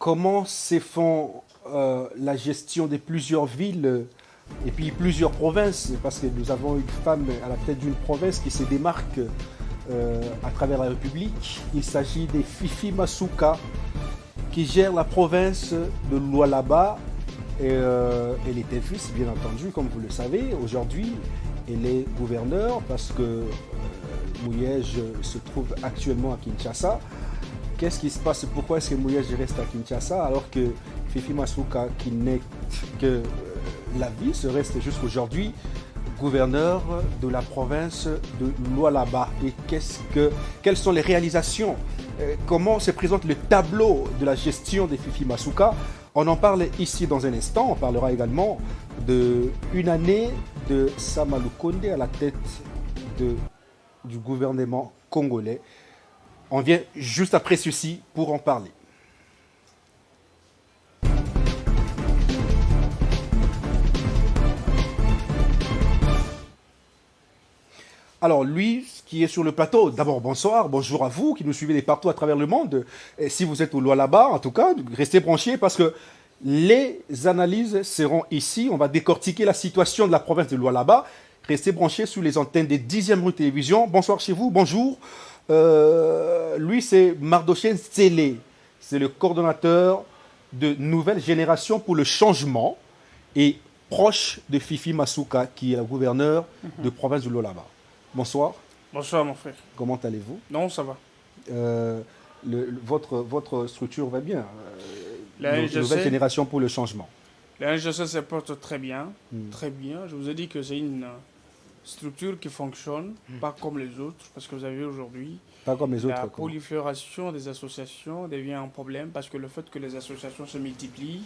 comment se font la gestion de plusieurs villes et puis plusieurs provinces, parce que nous avons une femme à la tête d'une province qui se démarque à travers la République. Il s'agit de Fifi Masuka, qui gère la province de Lualaba. Et elle était fils, bien entendu, comme vous le savez. Aujourd'hui, elle est gouverneure parce que Mouyej se trouve actuellement à Kinshasa. Qu'est-ce qui se passe? Pourquoi est-ce que Mouyej reste à Kinshasa alors que Fifi Masuka, qui n'est que la vie, se reste jusqu'aujourd'hui gouverneur de la province de Lualaba? Et quelles sont les réalisations? Comment se présente le tableau de la gestion de Fifi Masuka? On en parle ici dans un instant. On parlera également d'une année de Sama Lukonde à la tête du gouvernement congolais. On vient juste après ceci pour en parler. Alors lui, qui est sur le plateau, d'abord bonsoir, bonjour à vous qui nous suivez de partout à travers le monde. Et si vous êtes au Lualaba, en tout cas, restez branchés parce que les analyses seront ici. On va décortiquer la situation de la province de Lualaba. Restez branchés sur les antennes des 10e rue Télévision. Bonsoir chez vous, bonjour. Lui, c'est Mardoché Ntsele. C'est le coordonnateur de Nouvelle Génération pour le Changement et proche de Fifi Masuka, qui est la gouverneure de province de Lualaba. Bonsoir. Bonsoir mon frère. Comment allez-vous? Non, ça va. Votre structure va bien. La Nouvelle Génération pour le Changement. La NGC se porte très bien. Très bien. Je vous ai dit que c'est une structure qui fonctionne, pas comme les autres, parce que vous avez aujourd'hui pas comme les autres, la prolifération des associations devient un problème, parce que le fait que les associations se multiplient,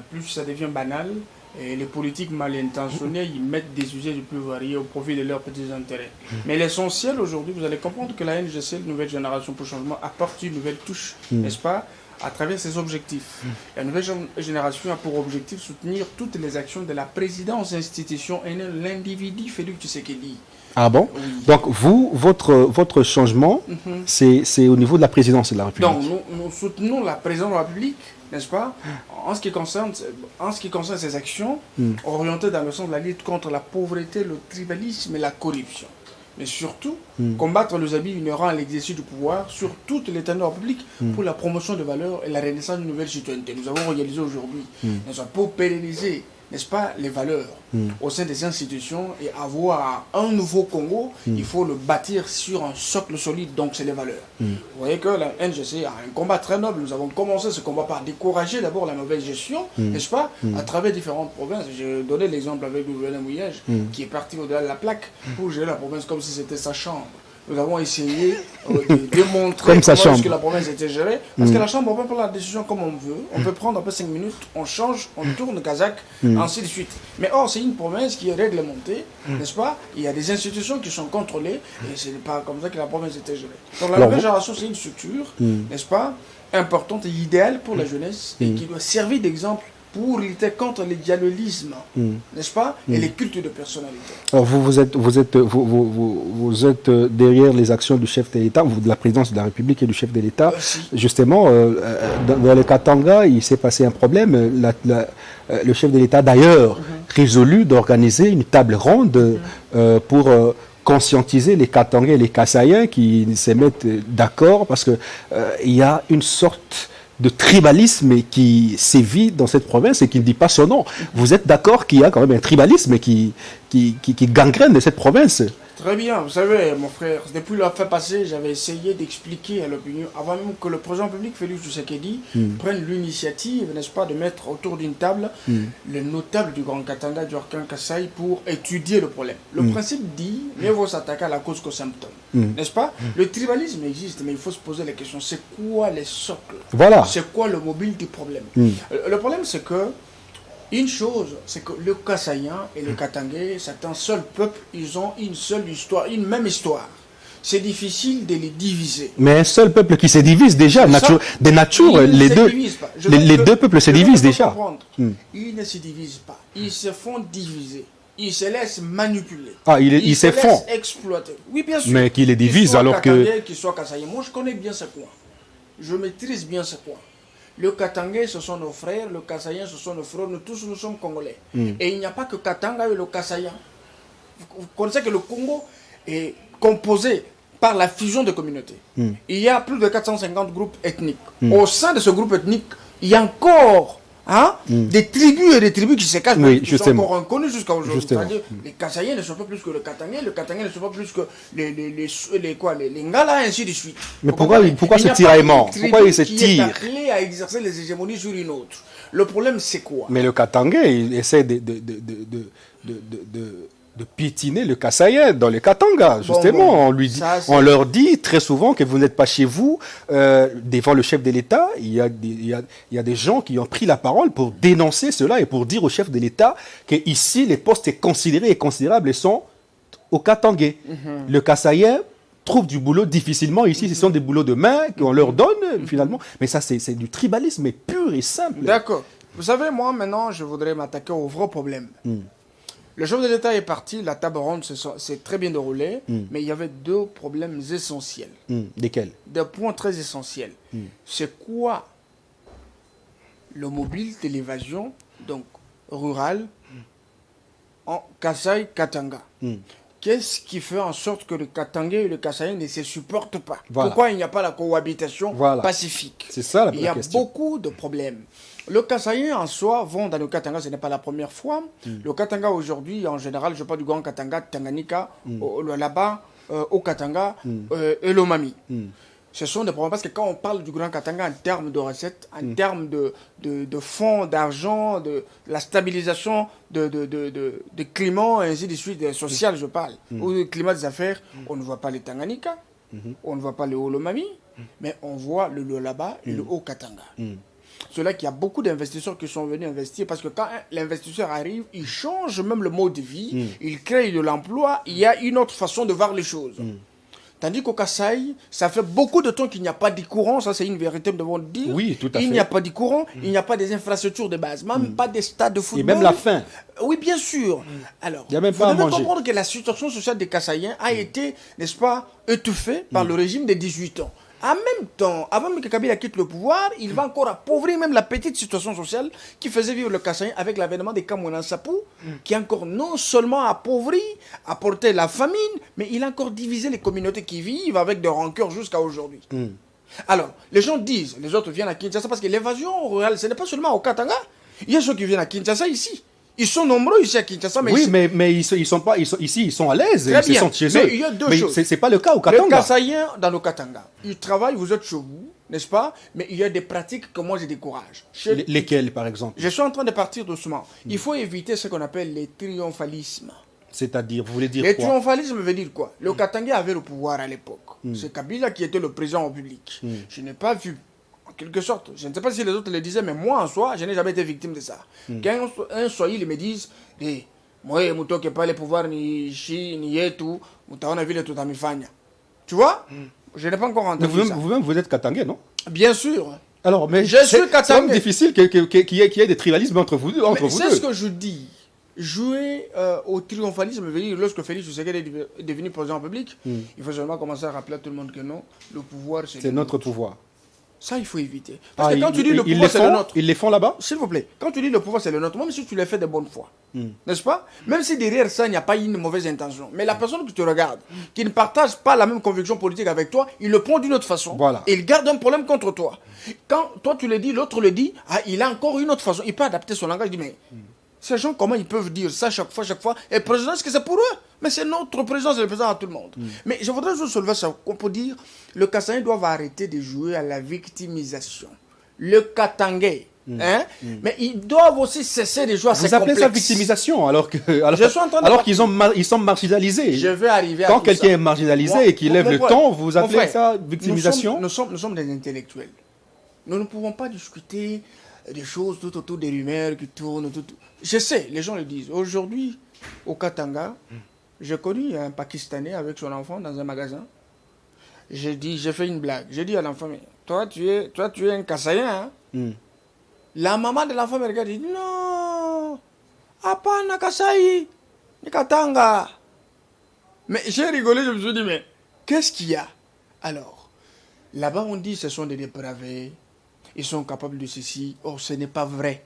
plus ça devient banal, et les politiques mal intentionnés, ils mettent des sujets les plus variés au profit de leurs petits intérêts. Mais l'essentiel aujourd'hui, vous allez comprendre que la NGC, la Nouvelle Génération pour le Changement, apporte une nouvelle touche, n'est-ce pas, à travers ses objectifs. La Nouvelle Génération a pour objectif soutenir toutes les actions de la présidence institution et l'individu Félix Tshisekedi. Ah bon? Oui. Donc vous, votre changement, c'est au niveau de la présidence de la République. Donc nous soutenons la présidence de la République, n'est-ce pas, en ce qui concerne ces actions orientées dans le sens de la lutte contre la pauvreté, le tribalisme et la corruption. Mais surtout, combattre les abus inhérents à l'exercice du pouvoir sur toute l'étendue de la République pour la promotion de valeurs et la renaissance d'une nouvelle citoyenneté. Nous avons réalisé aujourd'hui, pour pérenniser, n'est-ce pas, les valeurs au sein des institutions et avoir un nouveau Congo, il faut le bâtir sur un socle solide, donc c'est les valeurs. Vous voyez que la NGC a un combat très noble. Nous avons commencé ce combat par décourager d'abord la mauvaise gestion, n'est-ce pas, à travers différentes provinces. J'ai donné l'exemple avec le gouverneur Mouyej, qui est parti au-delà de la plaque pour gérer la province comme si c'était sa chambre. Nous avons essayé de démontrer comment est-ce que la province était gérée. Parce que la Chambre, on peut prendre la décision comme on veut. On peut prendre un peu 5 minutes, on change, on tourne Kazakh, ainsi de suite. Mais or, c'est une province qui est réglementée, n'est-ce pas? Il y a des institutions qui sont contrôlées, et ce n'est pas comme ça que la province était gérée. Donc la Nouvelle Génération, c'est une structure, n'est-ce pas, importante et idéale pour la jeunesse, et qui doit servir d'exemple pour lutter contre le dialogisme, n'est-ce pas, et les cultes de personnalité. Alors vous êtes derrière les actions du chef de l'État, de la présidence de la République et du chef de l'État. Justement, dans le Katanga, il s'est passé un problème. Le chef de l'État, d'ailleurs, résolu d'organiser une table ronde pour conscientiser les Katangais et les Kassaïens qui se mettent d'accord, parce qu'il y a une sorte de tribalisme qui sévit dans cette province et qui ne dit pas son nom. Vous êtes d'accord qu'il y a quand même un tribalisme qui gangrène cette province? Très bien, vous savez, mon frère, depuis la fin passée, j'avais essayé d'expliquer à l'opinion, avant même que le président public, Félix Tshisekedi, prenne l'initiative, n'est-ce pas, de mettre autour d'une table les notables du Grand Katanga, du Orkan Kasaï, pour étudier le problème. Le principe dit, mieux vaut s'attaquer à la cause qu'aux symptômes. N'est-ce pas? Le tribalisme existe, mais il faut se poser la question, c'est quoi les socles? Voilà. C'est quoi le mobile du problème? Le problème, c'est que une chose, c'est que le Kassaïen et le Katangais, c'est un seul peuple, ils ont une seule histoire, une même histoire. C'est difficile de les diviser. Mais un seul peuple qui se divise déjà, de nature, les deux peuples se divisent déjà. Ils ne se divisent pas, ils se font diviser. Ils se laissent manipuler. Ah, ils se font exploiter. Oui, bien sûr. Mais qui les divisent alors que... Qu'ils soient Kassaïens. Moi, je connais bien ce coin. Je maîtrise bien ce coin. Le Katangais, ce sont nos frères, le Kassaïen, ce sont nos frères, nous tous, nous sommes Congolais. Et il n'y a pas que Katanga et le Kassaïen. Vous connaissez que le Congo est composé par la fusion de communautés. Il y a plus de 450 groupes ethniques. Au sein de ce groupe ethnique, il y a encore des tribus et des tribus qui se cachent, qui sont encore reconnues jusqu'à aujourd'hui. C'est-à-dire, les Kassaïens ne sont pas plus que le Katangais ne sont pas plus que les Ngala, et ainsi de suite. Mais pourquoi ce tiraillement? Pourquoi il se tire? Qui est appelé à exercer les hégémonies sur une autre. Le problème, c'est quoi? Mais le Katangais, il essaie de piétiner le Kassaïen dans le Katanga, justement. On leur dit très souvent que vous n'êtes pas chez vous. Devant le chef de l'État, il y a des gens qui ont pris la parole pour dénoncer cela et pour dire au chef de l'État qu'ici, les postes considérés et considérables sont au Katangais. Le Kassaïen trouve du boulot difficilement ici. Ce sont des boulots de main qu'on leur donne, finalement. Mais ça, c'est du tribalisme pur et simple. D'accord. Vous savez, moi, maintenant, je voudrais m'attaquer au vrai problème. Le chef de l'État est parti, la table ronde s'est très bien déroulée, mais il y avait deux problèmes essentiels. Desquels? Des points très essentiels. C'est quoi le mobile de l'évasion, donc rural, en Kasaï, Katanga? Qu'est-ce qui fait en sorte que le Katangais et le Kassaïen ne se supportent pas? Pourquoi il n'y a pas la cohabitation pacifique? C'est ça la question. Il y a beaucoup de problèmes. Le Kassaïen en soi, vont dans le Katanga, ce n'est pas la première fois. Le Katanga aujourd'hui, en général, je parle du Grand Katanga, Tanganyika, là-bas, au Katanga et l'Omami. Ce sont des problèmes parce que quand on parle du Grand Katanga en termes de recettes, en termes de fonds, d'argent, de la stabilisation de climat, et ainsi de suite, social, je parle, ou le climat des affaires, on ne voit pas les Tanganyika, on ne voit pas le Haut-Lomami, mais on voit le Lolaba et le Haut-Katanga. Cela qu'il y a beaucoup d'investisseurs qui sont venus investir parce que quand l'investisseur arrive, il change même le mode de vie, il crée de l'emploi, il y a une autre façon de voir les choses. Tandis qu'au Kasaï, ça fait beaucoup de temps qu'il n'y a pas de courant, ça c'est une vérité, nous devons le dire. Oui, tout à fait. Il n'y a pas de courant, il n'y a pas des infrastructures de base, même pas des stades de football. Et même la faim. Oui, bien sûr. Alors, il y a même vous pas à devez manger. comprendre que la situation sociale des Kassaïens a été, n'est-ce pas, étouffée par le régime des 18 ans. En même temps, avant que Kabila quitte le pouvoir, il va encore appauvrir même la petite situation sociale qui faisait vivre le Kassaïen avec l'avènement des Kamounan Sapou, qui a encore non seulement appauvri, apporté la famine, mais il a encore divisé les communautés qui vivent avec des rancœurs jusqu'à aujourd'hui. Alors, les gens disent, les autres viennent à Kinshasa parce que l'évasion rurale, ce n'est pas seulement au Katanga. Il y a ceux qui viennent à Kinshasa ici. Ils sont nombreux ici à Kinshasa. Mais oui, mais ils sont pas, ici, ils sont à l'aise, ils se sentent chez eux. Il y a deux choses. C'est pas le cas au Katanga. Les Kassaïens dans le Katanga, ils travaillent, vous êtes chez vous, n'est-ce pas? Mais il y a des pratiques que moi je décourage. Lesquelles, par exemple? Je suis en train de partir doucement. Il faut éviter ce qu'on appelle les triomphalismes. C'est-à-dire, vous voulez dire quoi? Le triomphalisme veut dire quoi? Le Katanga avait le pouvoir à l'époque. C'est Kabila qui était le président public. Je n'ai pas vu. En quelque sorte, je ne sais pas si les autres le disaient, mais moi en soi, je n'ai jamais été victime de ça. Quand un Swahili me dise, moi, je ne pas le pouvoir ni ici, ni yetu, on a vu le tout à mifanya. Tu vois? Je n'ai pas encore entendu ça. Vous-même, vous êtes Katangais, non? Bien sûr. Alors, mais c'est quand même difficile qu'il y ait des tribalismes entre vous deux. C'est ce que je dis. Jouer au triomphalisme veut dire lorsque Félix Tshisekedi est devenu président public, il faut seulement commencer à rappeler à tout le monde que non, le pouvoir c'est notre pouvoir. Ça, il faut éviter. Parce que quand tu dis le pouvoir, c'est le nôtre. Ils les font là-bas? S'il vous plaît. Quand tu dis le pouvoir, c'est le nôtre, même si tu le fais de bonne foi. N'est-ce pas? Même si derrière ça, il n'y a pas une mauvaise intention. Mais la personne qui te regarde, qui ne partage pas la même conviction politique avec toi, il le prend d'une autre façon. Voilà. Et il garde un problème contre toi. Quand toi tu le dis, l'autre le dit, il a encore une autre façon. Il peut adapter son langage. Il dit, mais ces gens, comment ils peuvent dire ça chaque fois? Et le président, est-ce que c'est pour eux? Mais c'est notre président, c'est le président à tout le monde. Mais je voudrais juste soulever ça, qu'on peut dire, le Kassaïen doit arrêter de jouer à la victimisation. Le Katangais, mais ils doivent aussi cesser de jouer à ces complexes. Vous appelez ça victimisation alors qu'ils sont marginalisés. Je vais arriver à Quand quelqu'un est marginalisé et qu'il lève le ton, vous appelez ça victimisation? Nous sommes des intellectuels. Nous ne pouvons pas discuter des choses tout autour des rumeurs qui tournent. Je sais, les gens le disent. Aujourd'hui, au Katanga, j'ai connu un Pakistanais avec son enfant dans un magasin. J'ai fait une blague. J'ai dit à l'enfant, mais toi, tu es un Kassaïen, hein? La maman de l'enfant me regarde et dit, non, apana Kasaï, ni Katanga. Mais j'ai rigolé, je me suis dit, mais qu'est-ce qu'il y a? Alors, là-bas, on dit ce sont des dépravés. ils sont capables de ceci. Oh, ce n'est pas vrai.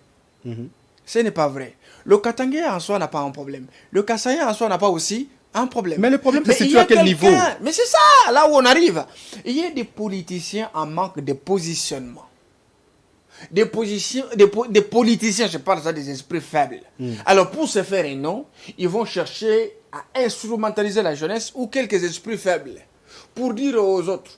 Ce n'est pas vrai. Le Katangais en soi n'a pas un problème. Le Kassaïen en soi n'a pas aussi un problème. Mais le problème, c'est situé à quel niveau? Mais c'est ça, là où on arrive. Il y a des politiciens en manque de positionnement. Des politiciens, je parle ça des esprits faibles. Alors, pour se faire un nom, ils vont chercher à instrumentaliser la jeunesse ou quelques esprits faibles pour dire aux autres,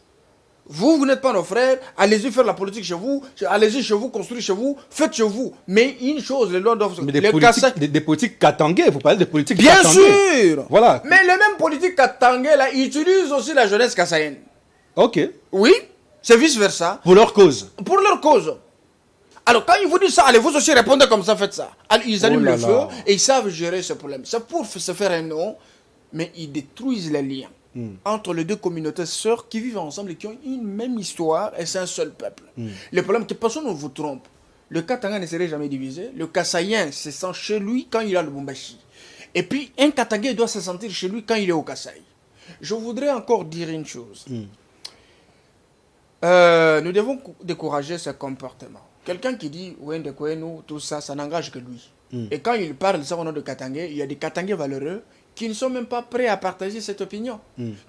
vous n'êtes pas nos frères, allez-y faire la politique chez vous, allez-y chez vous, construire chez vous, faites chez vous. Mais une chose, les lois doivent... Mais des politiques katangais, vous parlez de politiques bien katangais. Sûr. Voilà. Mais les mêmes politiques katangais, là, ils utilisent aussi la jeunesse kassaïenne. Ok. Oui, c'est vice-versa. Pour leur cause. Pour leur cause. Alors, quand ils vous disent ça, allez vous aussi répondre comme ça, faites ça. Alors, ils allument le feu et ils savent gérer ce problème. C'est pour se faire un nom, mais ils détruisent les liens entre les deux communautés sœurs qui vivent ensemble et qui ont une même histoire et c'est un seul peuple. Le problème, c'est que personne ne vous trompe. Le Katanga ne serait jamais divisé. Le Kassaïen se sent chez lui quand il a le Bumbashi. Et puis, un Katangais doit se sentir chez lui quand il est au Kasaï. Je voudrais encore dire une chose. Nous devons décourager ce comportement. Quelqu'un qui dit ouais, de quoi nous, tout ça, ça n'engage que lui. Et quand il parle ça au nom de Katangais, il y a des Katangais valeureux qui ne sont même pas prêts à partager cette opinion.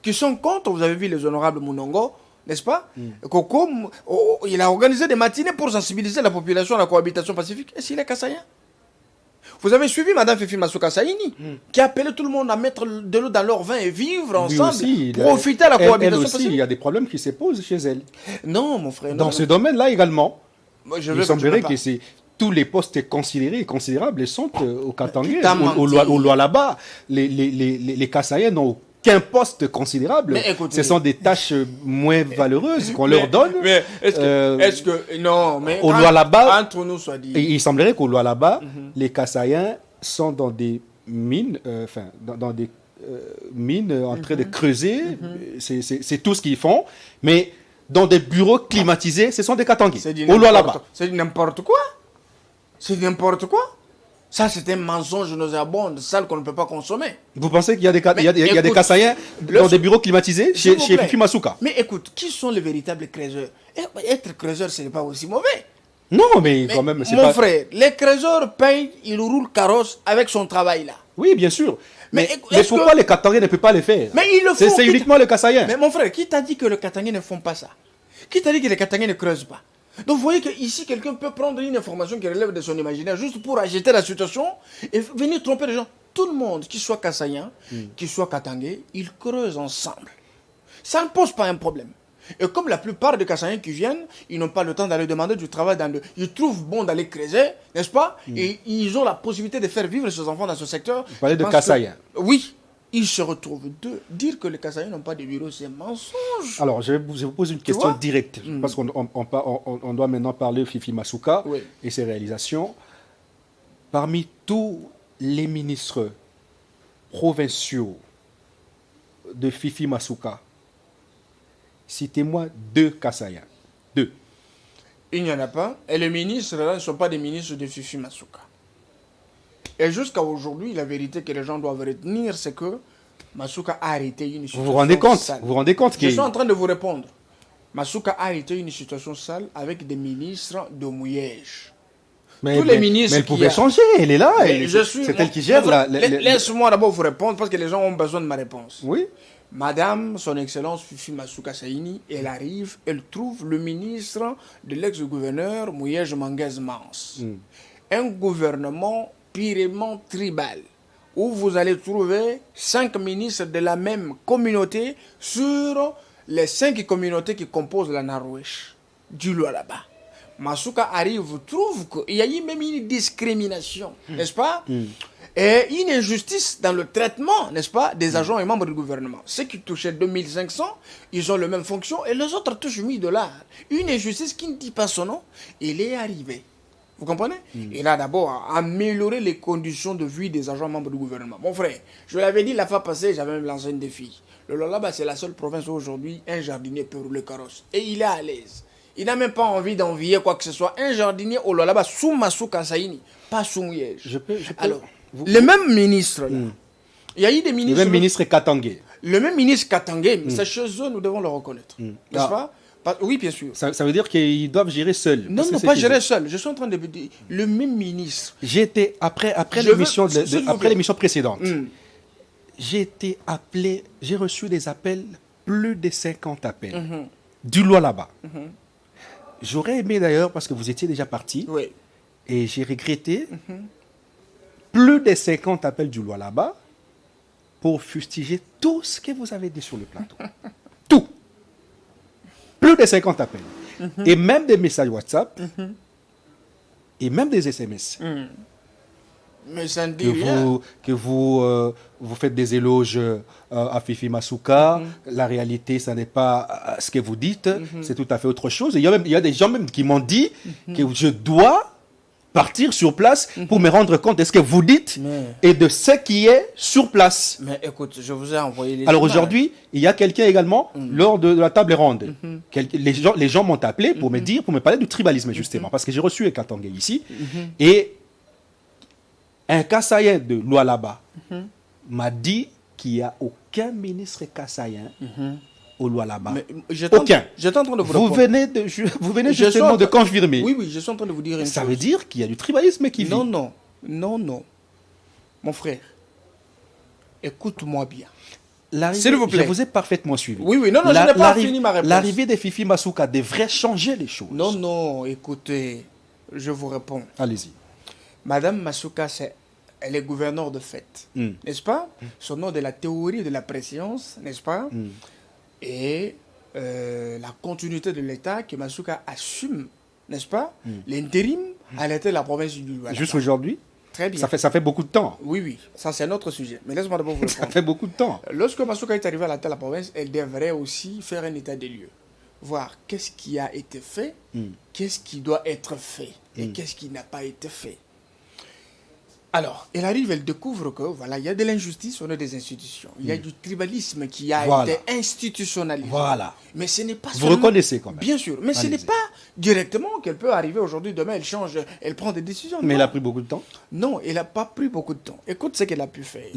Qui sont contre, vous avez vu les honorables Mounongo, n'est-ce pas? Koko, il a organisé des matinées pour sensibiliser la population à la cohabitation pacifique. Et s'il est Kassaïen? Vous avez suivi Madame Fifi Masuka Saini, qui a appelé tout le monde à mettre de l'eau dans leur vin et vivre ensemble, aussi, profiter à la cohabitation pacifique. Il y a des problèmes qui se posent chez elle. Non, mon frère. Dans ce domaine-là également, il semblerait que c'est tous les postes considérables sont au Katangais, au Lualaba. Les Kassaïens n'ont aucun poste considérable. Ce sont des tâches moins valeureuses qu'on leur donne. Mais est-ce que non, mais au Lualaba, entre nous soit dit. Il semblerait qu'au Lualaba, les Kassaïens sont dans des mines, dans des mines en train de creuser. C'est tout ce qu'ils font, mais dans des bureaux climatisés, ce sont des Katangais. Au Lualaba. C'est n'importe quoi. C'est n'importe quoi. Ça, c'est un mensonge nauséabond, sale qu'on ne peut pas consommer. Vous pensez qu'il y a des Kassaïens dans des bureaux climatisés chez Fifi Masuka? Mais écoute, qui sont les véritables creuseurs? Être creuseur, ce n'est pas aussi mauvais. Non, mais quand même, c'est pas... Mon pas... frère, les creuseurs payent, ils roulent carrosse avec son travail là. Oui, bien sûr. Mais pourquoi les Katangais ne peuvent pas le faire? Mais ils le font. C'est uniquement les Kassaïens. Mais mon frère, qui t'a dit que les Katangais ne font pas ça? Qui t'a dit que les Katangais ne creusent pas? Donc vous voyez qu'ici, quelqu'un peut prendre une information qui relève de son imaginaire juste pour agiter la situation et venir tromper les gens. Tout le monde, qu'il soit Kassaïen, qu'il soit Katangais, ils creusent ensemble. Ça ne pose pas un problème. Et comme la plupart des Kassaïens qui viennent, ils n'ont pas le temps d'aller demander du travail ils trouvent bon d'aller creuser, n'est-ce pas? Et ils ont la possibilité de faire vivre ces enfants dans ce secteur. Vous parlez de Kassaïens. Oui. Ils se retrouvent deux. Dire que les Kassaïens n'ont pas de bureau, c'est un mensonge. Alors, je vous pose une question directe, parce qu'on doit maintenant parler de Fifi Masuka et ses réalisations. Parmi tous les ministres provinciaux de Fifi Masuka, citez-moi 2 Kassaïens. 2. Il n'y en a pas. Et les ministres, là, ne sont pas des ministres de Fifi Masuka. Et jusqu'à aujourd'hui, la vérité que les gens doivent retenir, c'est que Masuka a arrêté une situation sale. Vous vous rendez compte Je suis en train de vous répondre. Masuka a arrêté une situation sale avec des ministres de Mouillège. Tous les ministres mais elle pouvait changer, elle est là. C'est elle qui gère Laisse-moi d'abord vous répondre parce que les gens ont besoin de ma réponse. Oui. Madame, son Excellence Fifi Masuka Saini, elle arrive, elle trouve le ministre de l'ex-gouverneur Mouillège Manguez Mans. Un gouvernement purement tribal, où vous allez trouver 5 ministres de la même communauté sur les 5 communautés qui composent la Norvège, du Lualaba. Masuka arrive, trouve qu'il y a eu même une discrimination, n'est-ce pas? Et une injustice dans le traitement, n'est-ce pas, des agents et membres du gouvernement. Ceux qui touchaient 2500, ils ont les mêmes fonctions, et les autres touchent $1000. Une injustice qui ne dit pas son nom, il est arrivé. Vous comprenez? Il a d'abord amélioré les conditions de vie des agents membres du gouvernement. Mon frère, je l'avais dit la fois passée, j'avais même lancé un défi. Le Lualaba, c'est la seule province où aujourd'hui un jardinier peut rouler carrosse. Et il est à l'aise. Il n'a même pas envie d'envier quoi que ce soit. Un jardinier au Lualaba sous Masuka Saini, pas sous Mouillège. Alors, le même ministre, là, il y a eu des ministres... Le même ministre Katangais. Le même ministre Katangais, c'est chez eux, nous devons le reconnaître. N'est-ce pas? Oui, bien sûr. Ça veut dire qu'ils doivent gérer seuls. Non, non, pas gérer seul. Je suis en train de dire, le même ministre. J'ai été, après l'émission précédente, j'ai été appelé, j'ai reçu des appels, plus de 50 appels, du Lualaba. J'aurais aimé d'ailleurs, parce que vous étiez déjà parti, Oui. et j'ai regretté, plus de 50 appels du Lualaba pour fustiger tout ce que vous avez dit sur le plateau. Tout. Plus de 50 appels. Et même des messages WhatsApp, et même des SMS. Mais ça ne dit rien. Que vous faites des éloges à Fifi Masuka. La réalité, ça n'est pas ce que vous dites. C'est tout à fait autre chose. Et il y a des gens même qui m'ont dit que je dois partir sur place pour me rendre compte de ce que vous dites et de ce qui est sur place. Mais écoute, je vous ai envoyé les Alors images. Aujourd'hui, il y a quelqu'un également lors de la table ronde. Les gens m'ont appelé pour me parler du tribalisme justement, parce que j'ai reçu un Katangé ici et un Kassayen de Lualaba m'a dit qu'il n'y a aucun ministre kassayen au Lualaba. Aucun. J'étais en train de Vous venez justement de confirmer. Oui, je suis en train de vous dire une chose. Ça veut dire qu'il y a du tribalisme qui vit. Non. Mon frère, écoute-moi bien. S'il vous plaît. Je vous ai parfaitement suivi. Oui, non, je n'ai pas fini ma réponse. L'arrivée de Fifi Masuka devrait changer les choses. Non, écoutez, je vous réponds. Allez-y. Madame Masuka, elle est gouverneure de fait, n'est-ce pas? Son nom de la théorie de la préscience, n'est-ce pas? Et la continuité de l'État que Masuka assume, n'est-ce pas? L'intérim à l'État de la province du Lualaba. Juste aujourd'hui? Très bien. Ça fait beaucoup de temps. Oui, ça c'est un autre sujet. Mais laisse-moi d'abord vous répondre. Ça fait beaucoup de temps. Lorsque Masuka est arrivée à la tête de la province, elle devrait aussi faire un état des lieux. Voir qu'est-ce qui a été fait, qu'est-ce qui doit être fait et qu'est-ce qui n'a pas été fait. Alors, elle arrive, elle découvre que voilà, il y a de l'injustice au sein des institutions. Il y a du tribalisme qui a été institutionnalisé. Voilà. Mais ce n'est pas Vous reconnaissez quand même. Bien sûr. Mais ce n'est pas directement qu'elle peut arriver aujourd'hui, demain, elle change, elle prend des décisions. Mais elle a pris beaucoup de temps. Non, elle n'a pas pris beaucoup de temps. Écoute ce qu'elle a pu faire.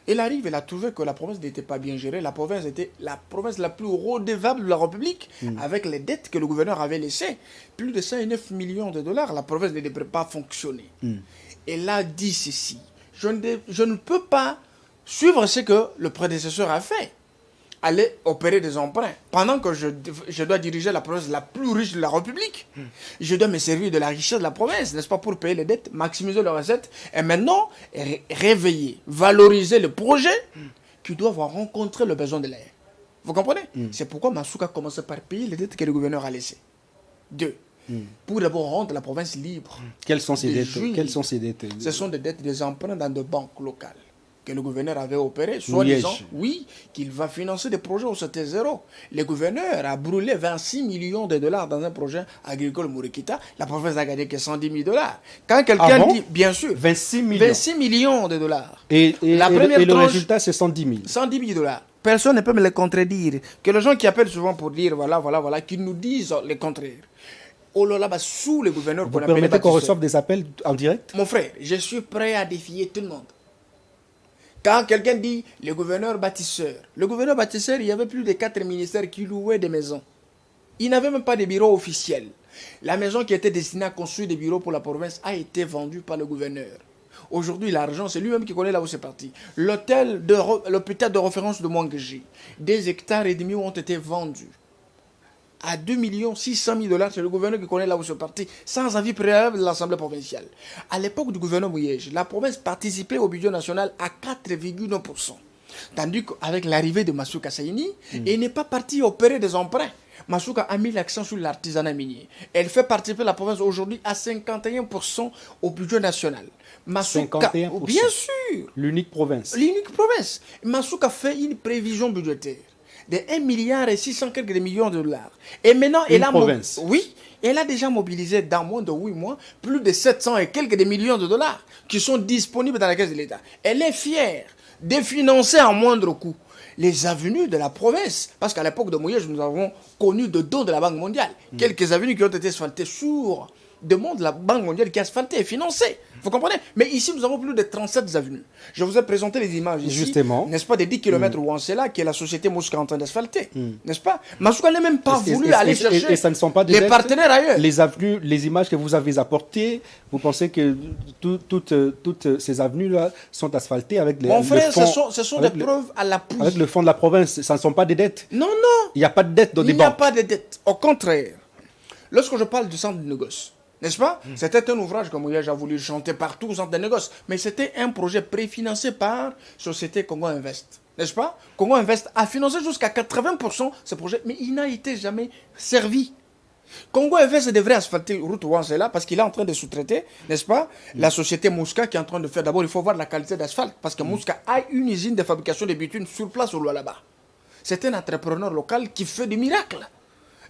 Elle arrive, elle a trouvé que la province n'était pas bien gérée. La province était la province la plus redevable de la République, avec les dettes que le gouverneur avait laissées. Plus de 109 millions de dollars, la province ne devrait pas fonctionner. Elle a dit ceci: je ne peux pas suivre ce que le prédécesseur a fait, aller opérer des emprunts, pendant que je dois diriger la province la plus riche de la République. Je dois me servir de la richesse de la province, n'est-ce pas, pour payer les dettes, maximiser les recettes, et maintenant réveiller, valoriser le projet qui doivent rencontrer le besoin de l'air. Vous comprenez? C'est pourquoi Masuka a commencé par payer les dettes que le gouverneur a laissées. 2. Pour d'abord rendre la province libre. Quelles sont ces dettes? Ce sont des dettes, des emprunts dans des banques locales que le gouverneur avait opéré, soit disant, oui, qu'il va financer des projets au CT0. Le gouverneur a brûlé 26 millions de dollars dans un projet agricole Murikita. La province n'a gagné que 110 000 dollars. Quand quelqu'un dit, bien sûr, 26 millions de dollars. Et le résultat, c'est 110 000. 110 000 dollars. Personne ne peut me les contredire. Que les gens qui appellent souvent pour dire, voilà, qu'ils nous disent les contraires. Oh là là, sous le gouverneur, vous permettez qu'on reçoive des appels en direct? Mon frère, je suis prêt à défier tout le monde. Quand quelqu'un dit le gouverneur bâtisseur, il y avait plus de 4 ministères qui louaient des maisons. Il n'avait même pas de bureau officiel. La maison qui était destinée à construire des bureaux pour la province a été vendue par le gouverneur. Aujourd'hui, l'argent, c'est lui-même qui connaît là où c'est parti. L'hôpital de référence de Mwangeji, 2,5 hectares ont été vendus à 2 600 000 dollars, c'est le gouverneur qui connaît là où c'est parti, sans avis préalable de l'Assemblée provinciale. À l'époque du gouverneur Mouyej, la province participait au budget national à 4,9%. Tandis qu'avec l'arrivée de Masuka Saini, il n'est pas parti opérer des emprunts. Masuka a mis l'accent sur l'artisanat minier. Elle fait participer la province aujourd'hui à 51% au budget national. Masuka, 51%. Bien sûr. L'unique province. Masuka fait une prévision budgétaire de 1 milliard et 600 quelques millions de dollars. Et maintenant, elle a déjà mobilisé dans moins de 8 mois plus de 700 et quelques millions de dollars qui sont disponibles dans la caisse de l'État. Elle est fière de financer à moindre coût les avenues de la province. Parce qu'à l'époque de Mouyej, nous avons connu de dos de la Banque mondiale quelques avenues qui ont été asphaltées sur demande la Banque mondiale qui est asphaltée et financée. Vous comprenez? Mais ici, nous avons plus de 37 avenues. Je vous ai présenté les images ici. Justement. N'est-ce pas, des 10 km où on sait là, qui est la société Mosca en train d'asphalter. N'est-ce pas? Masuka n'a même pas voulu aller chercher et ça ne sont pas les partenaires ailleurs. Les avenues, les images que vous avez apportées, vous pensez que toutes ces avenues-là sont asphaltées avec les. Mon frère, ce sont des preuves à l'appui. Avec le fond de la province, ça ne sont pas des dettes. Non, non. Il n'y a pas de dettes dans des banques. Il n'y a pas de dettes. Au contraire, lorsque je parle du centre de négoce, n'est-ce pas? C'était un ouvrage que Mouyej a voulu chanter partout au centre de négoce. Mais c'était un projet préfinancé par Société Congo Invest. N'est-ce pas? Congo Invest a financé jusqu'à 80% ce projet, mais il n'a été jamais servi. Congo Invest devrait asphalter route Wansela parce qu'il est en train de sous-traiter, n'est-ce pas? La société Mouska qui est en train de faire. D'abord, il faut voir la qualité d'asphalte parce que Mouska a une usine de fabrication de bitume sur place au Lualaba. C'est un entrepreneur local qui fait des miracles.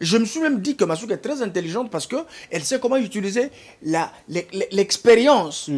Je me suis même dit que Masuka est très intelligente parce qu'elle sait comment utiliser l'expérience,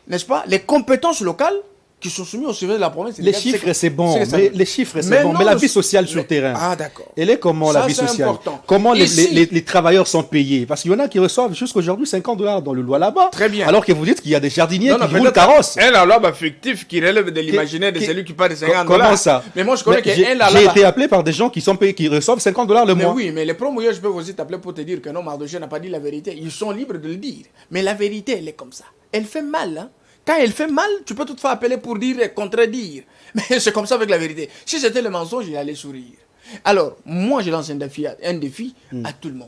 n'est-ce pas? Les compétences locales qui sont soumises au suivi de la province. Les chiffres, c'est bon. Les chiffres, c'est bon. Mais la vie sociale sur le terrain. Ah, d'accord. Elle est comment la vie sociale? Comment les travailleurs sont payés? Parce qu'il y en a qui reçoivent jusqu'aujourd'hui $50 dans le Lualaba. Très bien. Alors que vous dites qu'il y a des jardiniers qui roulent carrosse. Un alaba fictif qui relève de l'imaginaire de celui qui parle de $50. Comment ça? Mais moi, je connais qu'un alaba. J'ai été appelé par des gens qui reçoivent $50 le mois. Mais oui, mais les promouilleurs, je peux aussi t'appeler pour te dire que non, Mardoché n'a pas dit la vérité. Ils sont libres de le dire. Mais la vérité, elle est comme ça. Elle fait mal, hein. Quand elle fait mal, tu peux toutefois appeler pour dire et contredire. Mais c'est comme ça avec la vérité. Si c'était le mensonge, il allait sourire. Alors, moi, je lance un défi à tout le monde.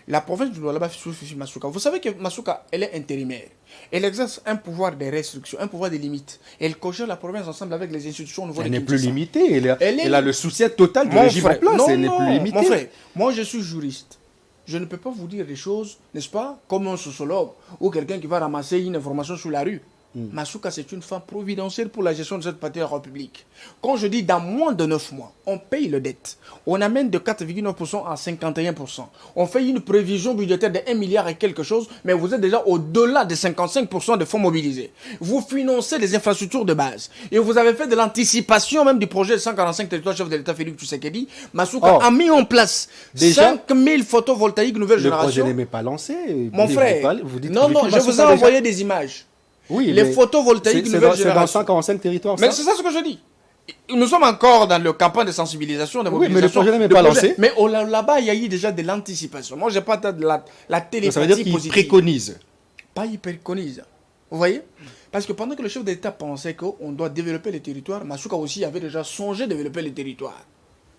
La province du Lualaba suffit Masuka. Vous savez que Masuka, elle est intérimaire. Elle exerce un pouvoir de restriction, un pouvoir de limite. Elle cogère la province ensemble avec les institutions au niveau de Kinshasa. Elle n'est plus limitée. Elle a le soutien total du régime en place. Elle n'est plus limitée. Mon frère, moi, je suis juriste. Je ne peux pas vous dire des choses, n'est-ce pas, comme un sociologue ou quelqu'un qui va ramasser une information sur la rue. Masuka, c'est une femme providentielle pour la gestion de cette partie de la République. Quand je dis dans moins de 9 mois, on paye les dettes. On amène de 4,9% à 51%. On fait une prévision budgétaire de 1 milliard et quelque chose, mais vous êtes déjà au-delà de 55% de fonds mobilisés. Vous financez les infrastructures de base. Et vous avez fait de l'anticipation même du projet de 145 territoires chef de l'État Félix Tshisekedi. Masuka a mis en place 5000 photovoltaïques nouvelle génération. Le projet n'est même pas lancé. Mon frère, non, je vous ai envoyé des images. Oui, les photovoltaïques nouvelle génération. C'est dans 145 territoires. Mais c'est ça ce que je dis. Nous sommes encore dans le campagne de sensibilisation, de mobilisation. Oui, mais le projet n'est même pas lancé. Mais là-bas, il y a eu déjà de l'anticipation. Moi, je n'ai pas de la télépathie ça veut dire qu'il préconise. Pas il préconise. Vous voyez? Parce que pendant que le chef d'État pensait qu'on doit développer les territoires, Masuka aussi avait déjà songé développer les territoires.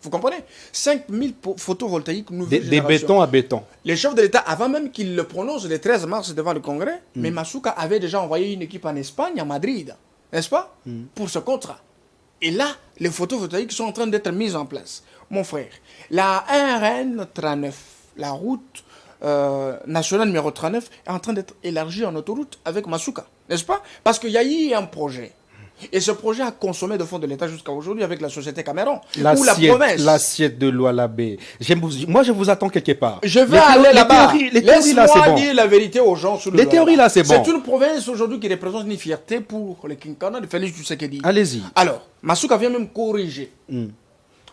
Vous comprenez? 5000 photovoltaïques nouvelles générations. Des bétons à béton. Les chefs de l'État, avant même qu'il le prononce le 13 mars devant le Congrès, mais Masuka avait déjà envoyé une équipe en Espagne, à Madrid, n'est-ce pas, pour ce contrat. Et là, les photovoltaïques sont en train d'être mises en place. Mon frère, la RN 39, la route nationale numéro 39, est en train d'être élargie en autoroute avec Masuka, n'est-ce pas? Parce qu'il y a eu un projet. Et ce projet a consommé de fonds de l'État jusqu'à aujourd'hui avec la société Cameron. Ou la province. L'assiette de Lualaba. Moi, je vous attends quelque part. Je vais aller là-bas. Laisse-moi dire la vérité aux gens sur le Les théories, là, c'est bon. C'est une province aujourd'hui qui représente une fierté pour le quinquennat de Félix Tshisekedi. Allez-y. Alors, Masuka vient même corriger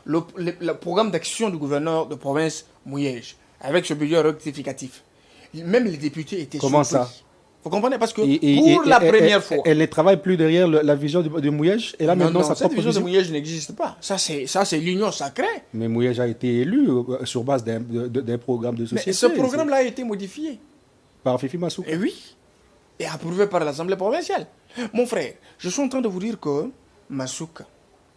le programme d'action du gouverneur de province Mouyej avec ce budget rectificatif. Même les députés étaient surpris. Comment ça? Vous comprenez? Parce que pour la première fois... Elle ne travaille plus derrière la vision de Mouyej. Et là, maintenant, sa cette vision de Mouyej n'existe pas. Ça, c'est l'union sacrée. Mais Mouyej a été élu sur base d'un programme de société. Mais ce programme-là a été modifié. Par Fifi Masuka. Et oui. Et approuvé par l'Assemblée provinciale. Mon frère, je suis en train de vous dire que Masuka,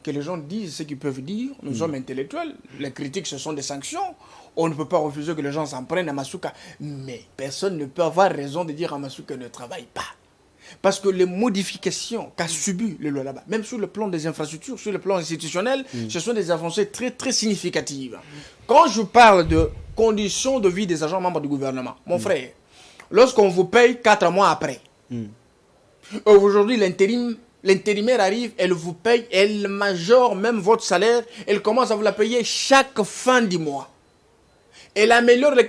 que les gens disent ce qu'ils peuvent dire, nous sommes intellectuels, les critiques, ce sont des sanctions. On ne peut pas refuser que les gens s'en prennent à Masuka. Mais personne ne peut avoir raison de dire à Masuka ne travaille pas. Parce que les modifications qu'a subies le Lualaba, même sur le plan des infrastructures, sur le plan institutionnel, ce sont des avancées très, très significatives. Quand je parle de conditions de vie des agents membres du gouvernement, mon frère, lorsqu'on vous paye 4 mois après, aujourd'hui l'intérimaire arrive, elle vous paye, elle majore même votre salaire, elle commence à vous la payer chaque fin du mois. Elle améliore et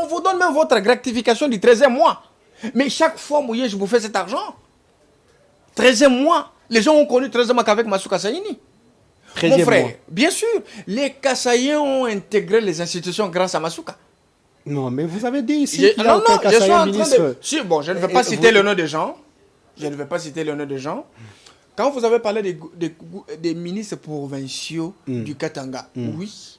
on vous donne même votre gratification du 13e mois. Mais chaque fois, Mouyej, je vous fais cet argent. 13e mois. Les gens ont connu 13e mois qu'avec Masuka Saini. Mon frère, bien sûr, les Kassaïens ont intégré les institutions grâce à Masuka. Non, mais vous avez dit ici Non, qu'il y a non, aucun je suis Kassaïen en train ministre. de... Si, bon, je ne vais pas citer le nom des gens. Je ne vais pas citer le nom des gens. Quand vous avez parlé des ministres provinciaux du Katanga, oui,